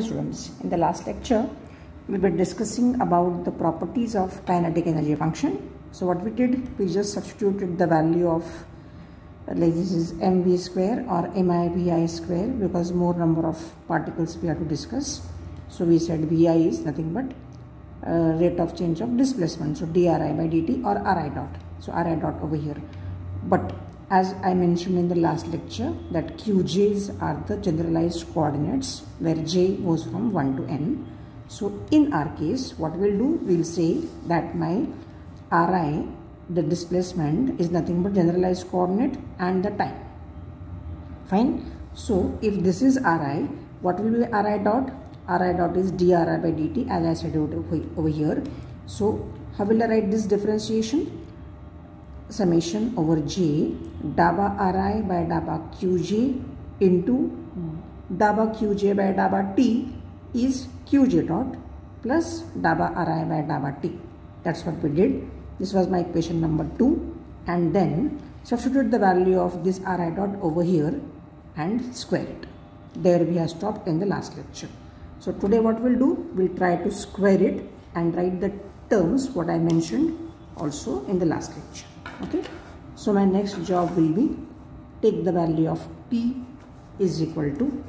Students, in the last lecture we were discussing about the properties of kinetic energy function. So what we did, we just substituted the value of like this is mv square or mivi square because more number of particles we have to discuss. So we said vi is nothing but rate of change of displacement, so dri by dt or ri dot, so ri dot over here. But as I mentioned in the last lecture that qj's are the generalized coordinates where j goes from 1 to n. So in our case what we'll do, we'll say that my ri, the displacement, is nothing but generalized coordinate and the time. Fine. So if this is ri, what will be ri dot? Ri dot is dri by dt as I said over here. So how will I write this differentiation? Summation over j daba ri by daba qj into daba qj by daba t is qj dot plus daba ri by daba t. That's what we did. This was my equation number 2, and then substitute the value of this ri dot over here and square it. There we have stopped in the last lecture. So today what we'll do, we'll try to square it and write the terms what I mentioned also in the last lecture. Okay, so my next job will be take the value of p is equal to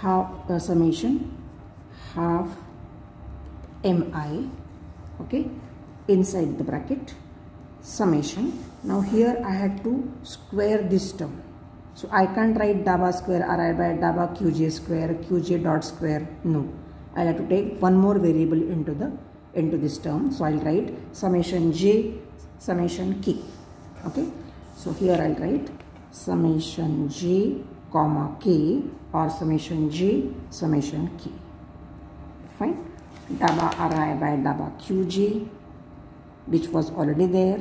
half summation half mi, okay, inside the bracket summation. Now here I had to square this term, so I can't write daba square ri by daba qj square qj dot square. No, I'll have to take one more variable into this term. So I'll write summation j summation k. Okay, so here I'll write summation j comma k or summation j summation k. Fine. Daba ri by daba qj, which was already there.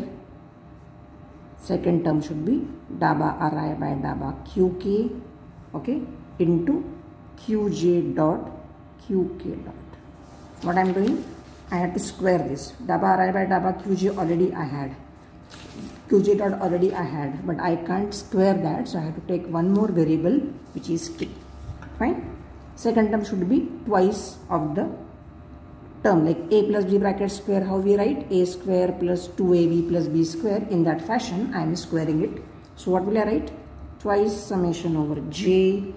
Second term should be daba ri by daba qk, okay, into qj dot qk dot. What I'm doing, I had to square this. Daba ri by daba qj already I had, qj dot already I had, but I can't square that, so I have to take one more variable which is k. Fine. Second term should be twice of the term, like a plus b bracket square. How we write? A square plus 2ab plus b square. In that fashion I am squaring it. So what will I write? Twice summation over j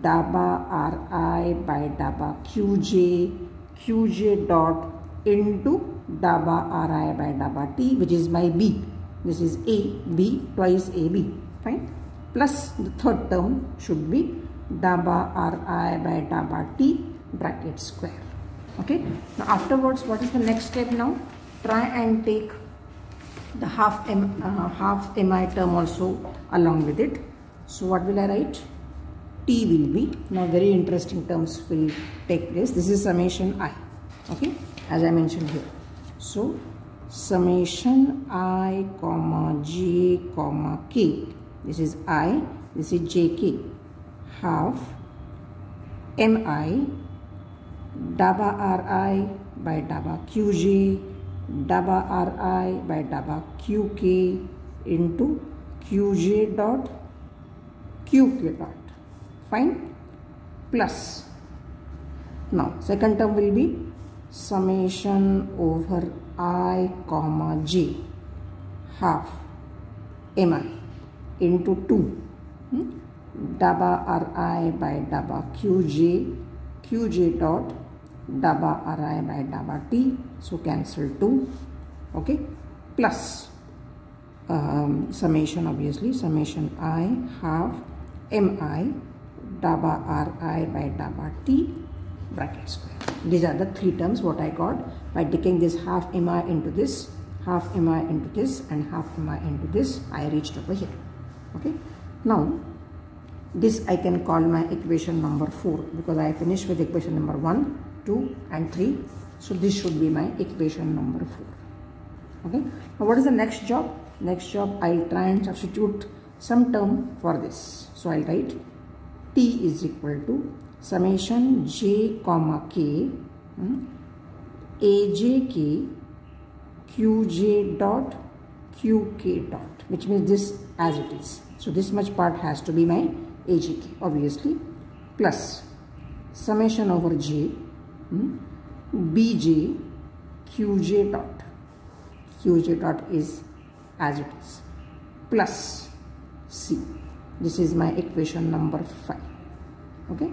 daba ri by daba qj dot into daba ri by daba t, which is my b. This is a, b, twice ab. Fine. Plus the third term should be daba ri by daba t bracket square. Okay. Now afterwards, what is the next step now? Try and take the half mi term also along with it. So what will I write? T will be, now very interesting terms will take place. This is summation I. Okay, as I mentioned here. So summation I comma j comma k. This is I, this is jk, half mi daba ri by daba qj daba ri by daba qk into qj dot qk dot. Fine. Plus, now second term will be summation over I comma j half mi into 2 daba ri by daba qj dot daba ri by daba t, so cancel 2. Okay, plus summation, obviously summation I half mi daba ri by daba t bracket square. These are the three terms what I got by taking this half mi into this, half mi into this, and half mi into this. I reached over here. Okay, now this I can call my equation number 4 because I finished with equation number 1, 2 and 3. So this should be my equation number 4. Okay, now what is the next job? Next job, I'll try and substitute some term for this. So I'll write t is equal to summation j comma k ajk qj dot qk dot, which means this as it is. So this much part has to be my AGK obviously, plus summation over j bj qj dot. Qj dot is as it is plus c. This is my equation number 5. Okay.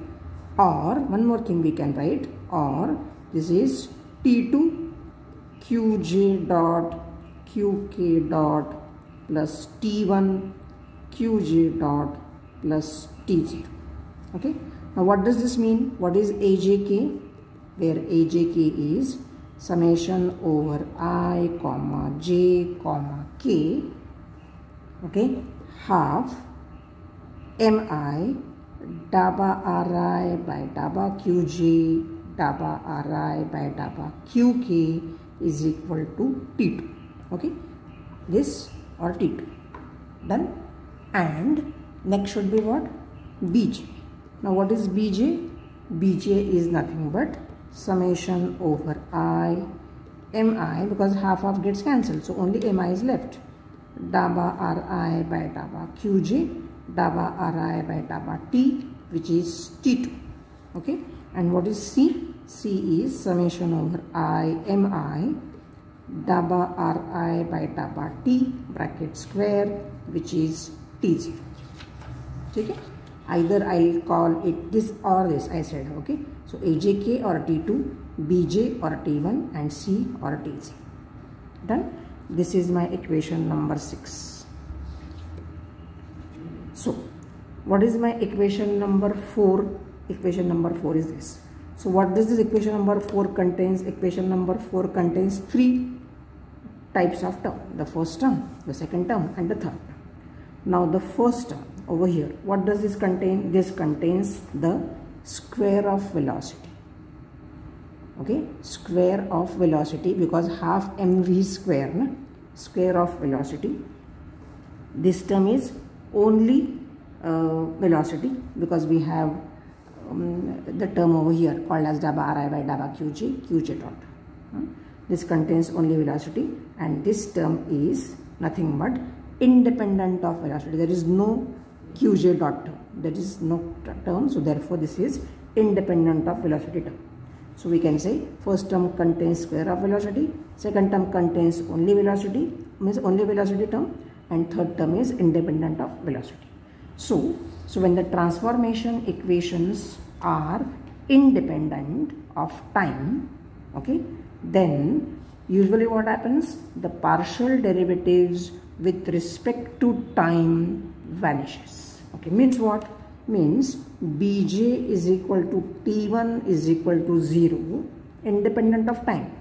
Or one more thing we can write, or this is T2 qj dot qk dot plus T1 qj dot plus T0. Okay. Now what does this mean? What is ajk? Where ajk is summation over I comma j comma k, okay, half mi dabba ri by dabba qj dabba ri by dabba qk is equal to T2. Okay, this or T2. Done. And next should be what? bj. Now what is bj? bj is nothing but summation over I mi, because half gets cancelled, so only mi is left, dabba ri by dabba qj dabba ri by dabba t, which is T2. Okay, and what is c? c is summation over I mi dabba ri by dabba t bracket square, which is T0. Okay, either I'll call it this or this, I said. Okay, so ajk or T2, bj or T1, and c or T0. Done. This is my equation number 6. So what is my equation number 4? Equation number 4 is this. So what does this equation number 4 contains? Equation number 4 contains 3 types of term. The first term, the second term, and the third term. Now the first term over here, what does this contain? This contains the square of velocity. Okay, square of velocity, because half mv square, na? Square of velocity. This term is only velocity, because we have the term over here called as dabba ri by dabba qj dot. This contains only velocity, and this term is nothing but independent of velocity. There is no qj dot term. There is no term, so therefore this is independent of velocity term. So we can say first term contains square of velocity, second term contains only velocity, means only velocity term, and third term is independent of velocity. So when the transformation equations are independent of time, okay, then usually what happens? The partial derivatives with respect to time vanishes. Okay, means what? Means bj is equal to T1 is equal to 0 independent of time.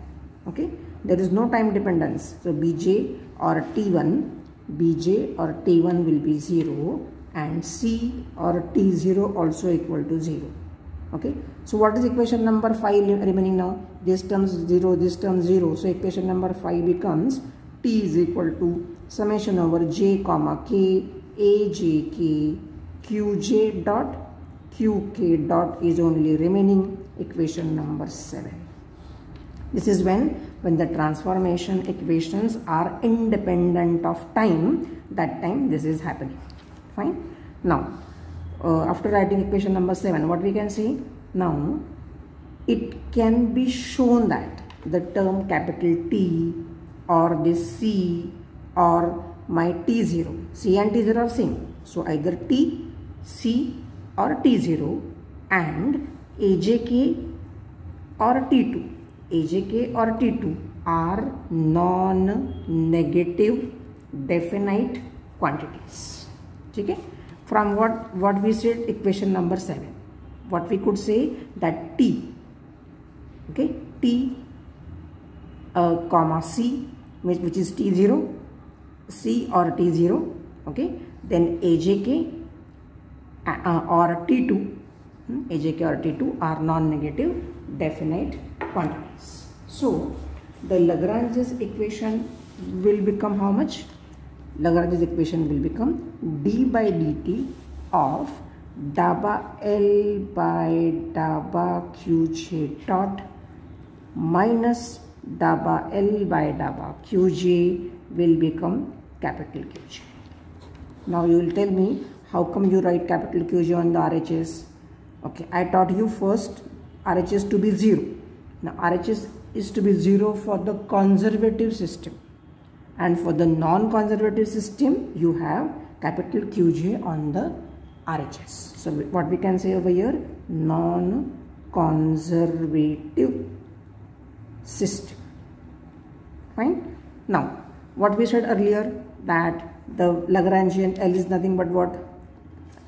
Okay, there is no time dependence. So bj or T1 will be 0, and c or T0 also equal to 0. Okay, so what is equation number 5 remaining now? This term 0, this term 0. So equation number 5 becomes T is equal to summation over j comma k ajk qj dot qk dot is only remaining, equation number 7. This is when the transformation equations are independent of time. That time this is happening. Fine. Now after writing equation number 7, what we can see? Now it can be shown that the term capital T or this C or my T0, C and T0 are same. So either T, C or T0 and AJK or T2. AJK or T2 are non-negative definite quantities. Okay? From what we said, equation number 7, what we could say that T, okay, T comma C, which is T0, C or T0, okay, then AJK or T2, AJK or T2 are non-negative definite quantities. So the Lagrange's equation will become how much? Lagrange's equation will become d by dt of dabba L by dabba qj dot minus dabba L by dabba qj will become capital QJ. Now you will tell me, how come you write capital QJ on the RHS? Okay, I taught you first RHS to be 0. Now RHS is to be 0 for the conservative system, and for the non-conservative system you have capital QJ on the RHS. So what we can say over here, non-conservative system. Fine. Now what we said earlier, that the Lagrangian L is nothing but what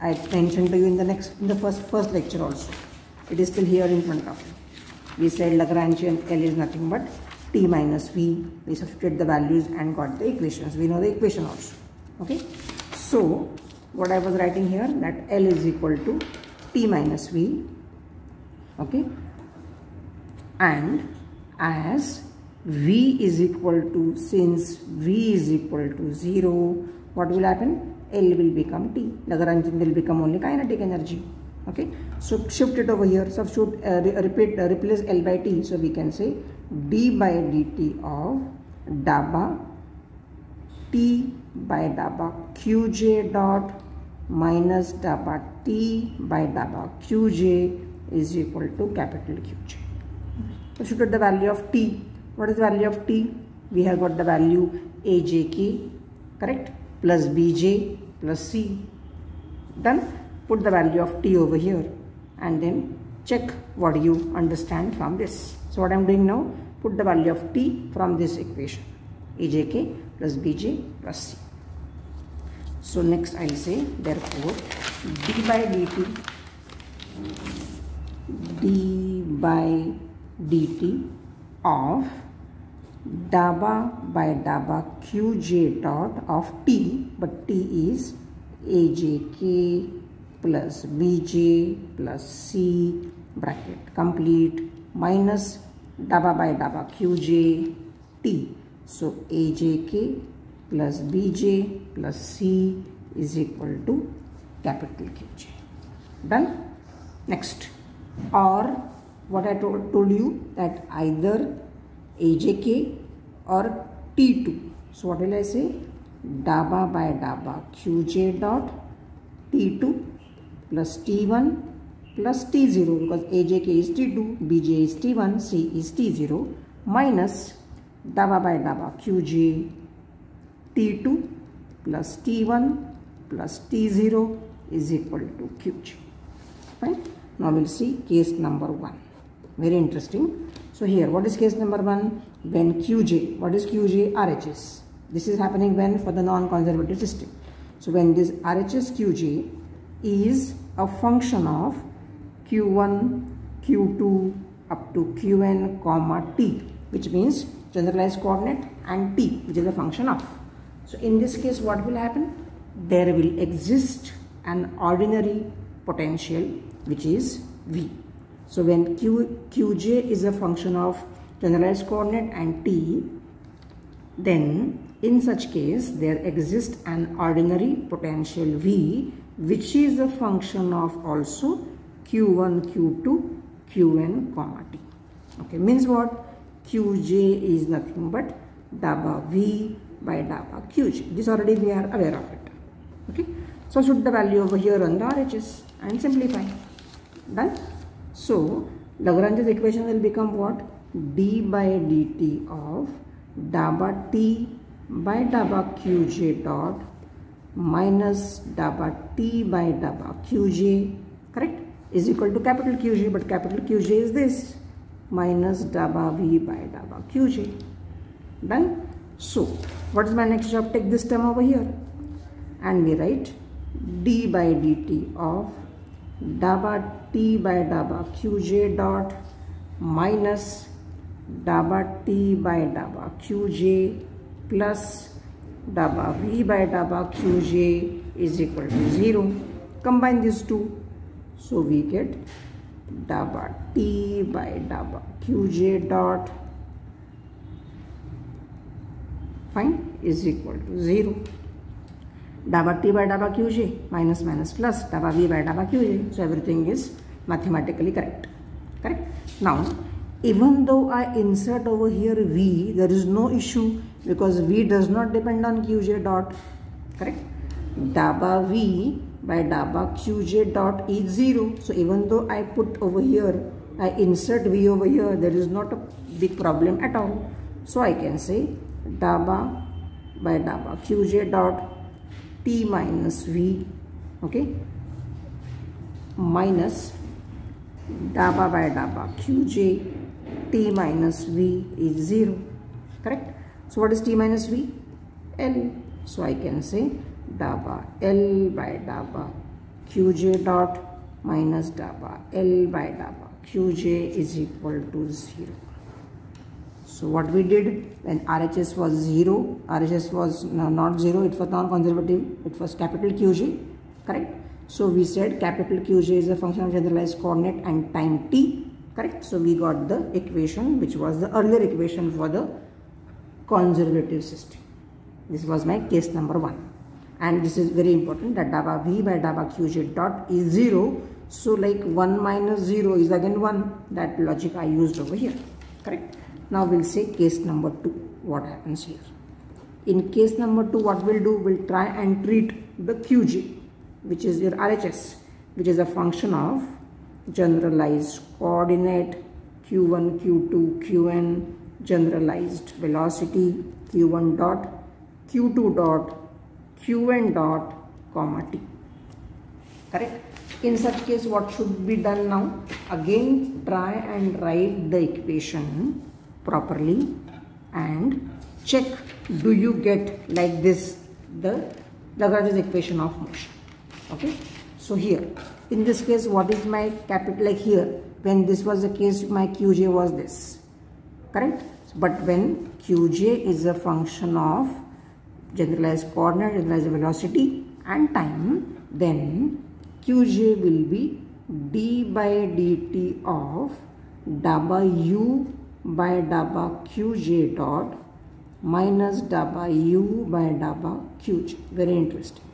I mentioned to you in the first lecture also. It is still here in front of you. We said Lagrangian L is nothing but t minus v. We substitute the values and got the equations. We know the equation also. Okay. So what I was writing here, that L is equal to t minus v. Okay. And as v is equal to, since v is equal to 0, what will happen? L will become t. Lagrangian will become only kinetic energy. Okay. So shift it over here. Substitute, replace L by t. So we can say d by dt of dabba t by dabba qj dot minus dabba t by dabba qj is equal to capital QJ. Substitute the value of t. What is the value of t? We have got the value ajk, correct, plus bj plus c. Done. Put the value of t over here and then check what you understand from this. So what I am doing now, put the value of t from this equation, ajk plus bj plus c. So next I will say, therefore d by dt of dabba by dabba qj dot of t, but t is ajk plus bj plus c bracket complete minus dabba by dabba qj t. So ajk plus bj plus c is equal to capital QJ. Done. Next, or what I told you, that either ajk or t2. So what will I say? Dabba by dabba qj dot t2 plus t1 plus t0, because ajk is t2, bj is t1, c is t0, minus dabba by dabba qj t2 plus t1 plus t0 is equal to qj. Fine. Now we'll see case number 1. Very interesting. So here, what is case number 1? When qj, what is qj? RHS. This is happening when? For the non-conservative system. So when this RHS qj is a function of q1, q2 up to qn comma t, which means generalized coordinate, and t, which is a function of. So in this case, what will happen? There will exist an ordinary potential which is v. So when qj is a function of generalized coordinate and t, then in such case there exists an ordinary potential v, which is a function of also q1, q2, qn comma t. Okay, means what? qj is nothing but dabba v by dabba qj. This already we are aware of it. Okay, so put the value over here on the RHS and simplify. Done. So Lagrange's equation will become what? D by dt of dabba t by dabba qj dot minus dabba t by dabba qj, correct, is equal to capital QJ, but capital QJ is this, minus dabba v by dabba qj. Done. So what is my next job? Take this term over here and we write d by dt of dabba t by dabba qj dot minus dabba t by dabba qj plus dabba v by dabba qj is equal to 0. Combine these two. So we get dabba t by dabba qj dot, fine, is equal to 0. Dabba t by dabba qj minus minus plus dabba v by dabba qj. So everything is mathematically correct. Correct. Now, even though I insert over here v, there is no issue because v does not depend on qj dot. Correct. dabba v by dabba qj dot is 0. So even though I put over here, I insert v over here, there is not a big problem at all. So I can say dabba by dabba qj dot t minus v, okay, minus dabba by dabba qj t minus v is 0, correct? So what is t minus v? L. So I can say dabba L by dabba qj dot minus dabba L by dabba qj is equal to 0. So what we did when RHS was 0, RHS was not 0, it was non-conservative, it was capital Qj, correct? So we said capital Qj is a function of generalized coordinate and time t, correct? So we got the equation which was the earlier equation for the conservative system. This was my case number 1. And this is very important that dabba v by dabba qj dot is 0. So like 1 minus 0 is again 1. That logic I used over here, correct? Now we'll say case number 2. What happens here? In case number 2, what we'll do, we'll try and treat the qj, which is your RHS, which is a function of generalized coordinate q1, q2, qn, generalized velocity q1 dot, q2 dot, qn dot, comma t, correct? In such case, what should be done now? Again, try and write the equation properly and check, do you get like this the Lagrange's equation of motion, okay? So here, in this case, what is my capital, like here, when this was the case, my qj was this, correct? But when qj is a function of generalized coordinate, generalized velocity and time, then qj will be d by dt of dabba u by dabba qj dot minus dabba u by dabba qj. Very interesting.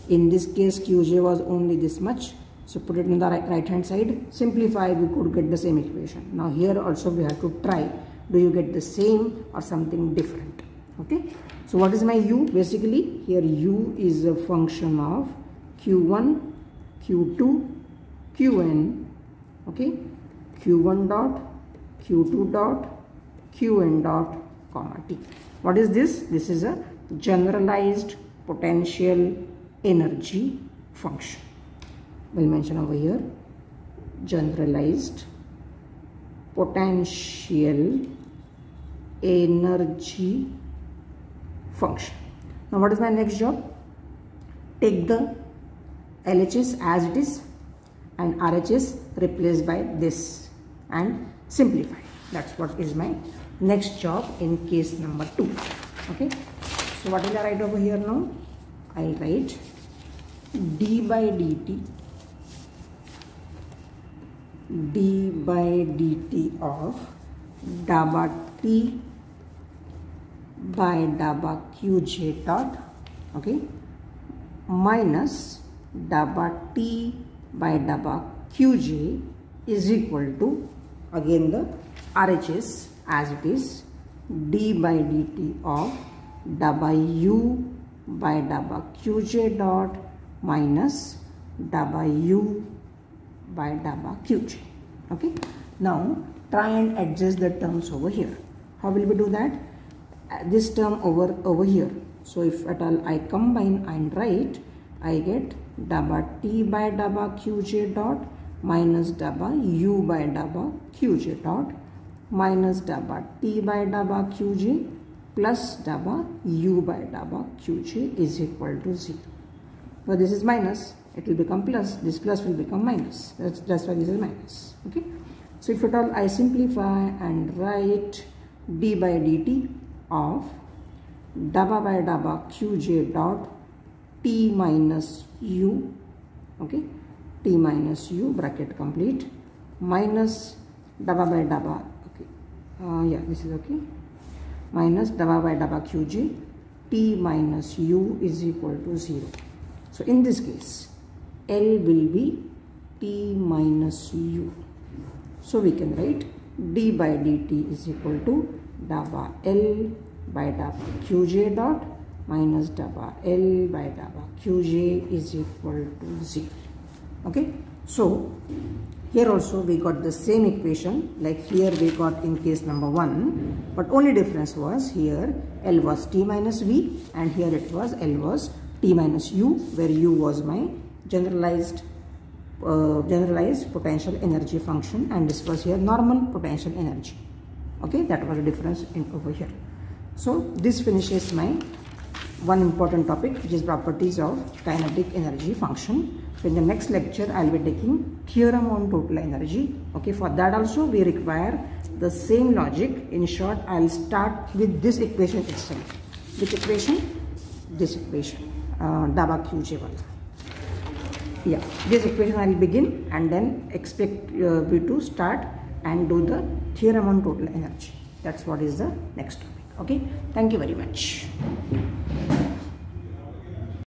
In this case, qj was only this much. So put it on the right hand side. Simplify, we could get the same equation. Now here also we have to try. Do you get the same or something different? Okay. So what is my u? Basically here u is a function of q1, q2, qn. Okay. q1 dot, q2 dot, qn dot, comma t. What is this? This is a generalized potential energy function. We'll mention over here generalized potential energy function. Now what is my next job? Take the LHS as it is and RHS replaced by this and simplify. That's what is my next job in case number 2. Okay. So what will I write over here now? I'll write d by dt of dabba t by dabba qj dot, okay, minus dabba t by dabba qj is equal to, again the RHS as it is, d by dt of dabba u by dabba qj dot minus dabba u by dabba qj. Okay. Now try and adjust the terms over here. How will we do that? This term over here. So if at all I combine and write, I get dabba t by dabba qj dot minus dabba u by dabba qj dot minus dabba t by dabba qj plus dabba u by dabba qj is equal to 0. Now this is minus, it will become plus, this plus will become minus. That's why this is minus. Okay. So if at all I simplify and write d by dt of dabba by dabba qj dot t minus u, okay, t minus u bracket complete, minus dabba by dabba, okay, yeah, this is okay, minus dabba by dabba qj t minus u is equal to 0. So in this case L will be t minus u. So we can write d by dt is equal to dabba L by dabba qj dot minus daba L by daba Qj is equal to 0. Okay, so here also we got the same equation like here we got in case number 1, but only difference was here L was T minus V and here it was L was T minus U, where U was my generalized potential energy function and this was here normal potential energy. Okay, that was the difference in over here. So this finishes my one important topic, which is properties of kinetic energy function. So in the next lecture I will be taking theorem on total energy. Okay, for that also we require the same logic. In short, I will start with this equation itself. Which equation? This equation, daba Qj wala. Yeah, this equation I will begin and then expect we to start and do the theorem on total energy. That's what is the next topic. Okay, thank you very much.